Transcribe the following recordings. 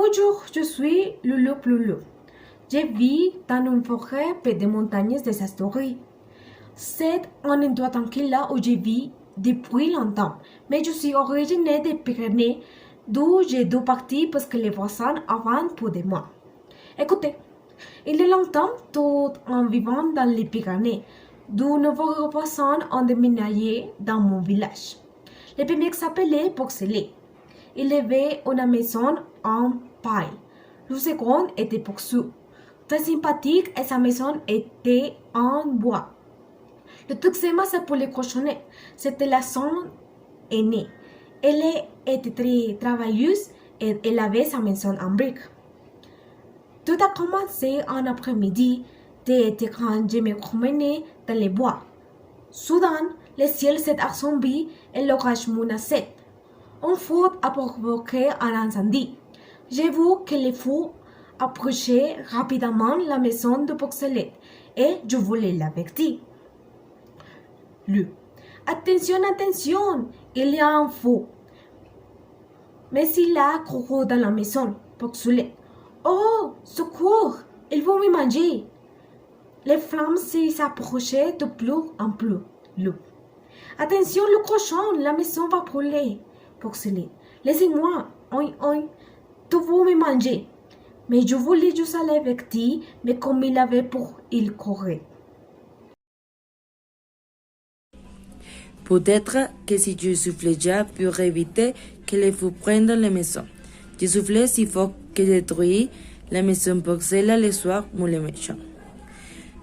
Bonjour, je suis Loulou. Je vis dans une forêt près des montagnes des Asturies. C'est un endroit tranquille où je vis depuis longtemps, mais je suis originaire des Pyrénées, d'où j'ai dû partir parce que les voisins avant pour de moi. Écoutez, il y a longtemps, tout en vivant dans les Pyrénées, de nouveaux voisins ont déménagé dans mon village. Le premier s'appelait Boxelé. Il avait une maison en paille. Le second était Boxou. Très sympathique et sa maison était en bois. Le troisième s'appelait Cochonnet. C'était la son aînée. Elle était très travailleuse et elle avait sa maison en briques. Tout a commencé un après-midi d'été quand je me promenais dans les bois. Soudain, le ciel s'est assombri et l'orage menaçait. Un feu a provoqué un incendie. J'ai vu que le feu approchait rapidement la maison de Boxelette et je voulais l'avertir. Attention, attention, il y a un feu. Mais il a couru dans la maison, Boxelette. Oh, secours, ils vont me manger. Les flammes s'approchaient de plus en plus. Attention, le cochon, la maison va brûler. Boxelette, laissez-moi, tout vous me manger. Mais je voulais juste aller l'avertir, mais comme il avait peur, il courait. Peut-être que si je soufflais déjà pour éviter que le feu prenne la maison. Je soufflais si fort que détruit la maison pour cela le soir ou le méchant.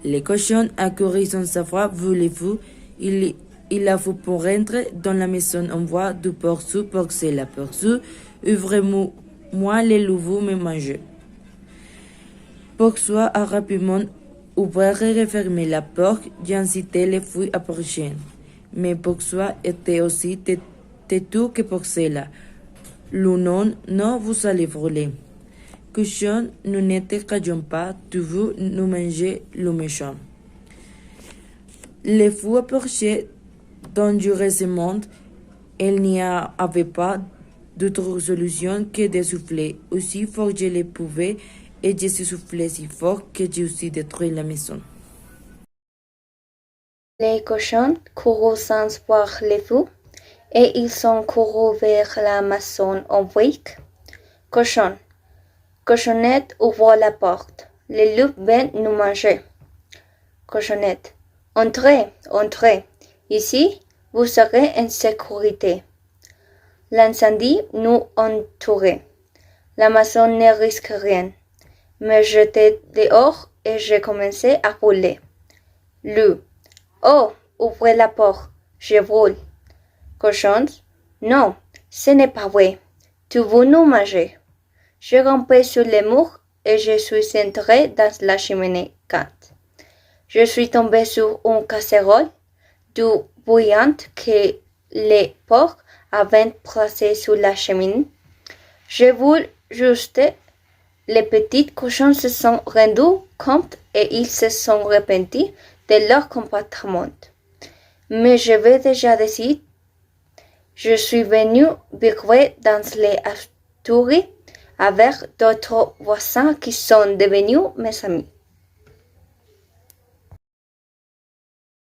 Le cochon a couru sans savoir vu le feu. Il a fait pour rentrer dans la maison en voie du poursu pour cela. Poursu, ouvrez-moi les louveaux me manger. Poursu a rapidement ouvert et refermé la porte et incité les fous à approcher. Mais Poursu était aussi têtu que pour cela. Le non, vous allez brûler. Cochon, nous n'étions pas, tu veux nous manger le méchant. Les fous approchaient dangereusement. Il n'y avait pas d'autre solution que de souffler aussi fort que je le pouvais et je soufflais si fort que j'ai aussi détruit la maison. Les cochons coururent sans voir le feu et ils sont courus vers la maison en briques. Cochon, cochonnette, ouvre la porte. Les loups viennent nous manger. Cochonnette, entrez, entrez. Ici, vous serez en sécurité. L'incendie nous entourait. La maison ne risque rien. Me jetai dehors et j'ai commencé à rouler. Loup, oh, ouvrez la porte, je brûle. Cochon, non, ce n'est pas vrai. Tu veux nous manger. Je rampais sur les murs et je suis entré dans la cheminée quente. Je suis tombé sur une casserole d'eau bouillante que les porcs avaient placée sur la cheminée. Je voulais juste. Les petits cochons se sont rendus compte et ils se sont repentis de leur comportement. Mais je vais déjà dire, je suis venu vivre dans les Asturies avec d'autres voisins qui sont devenus mes amis.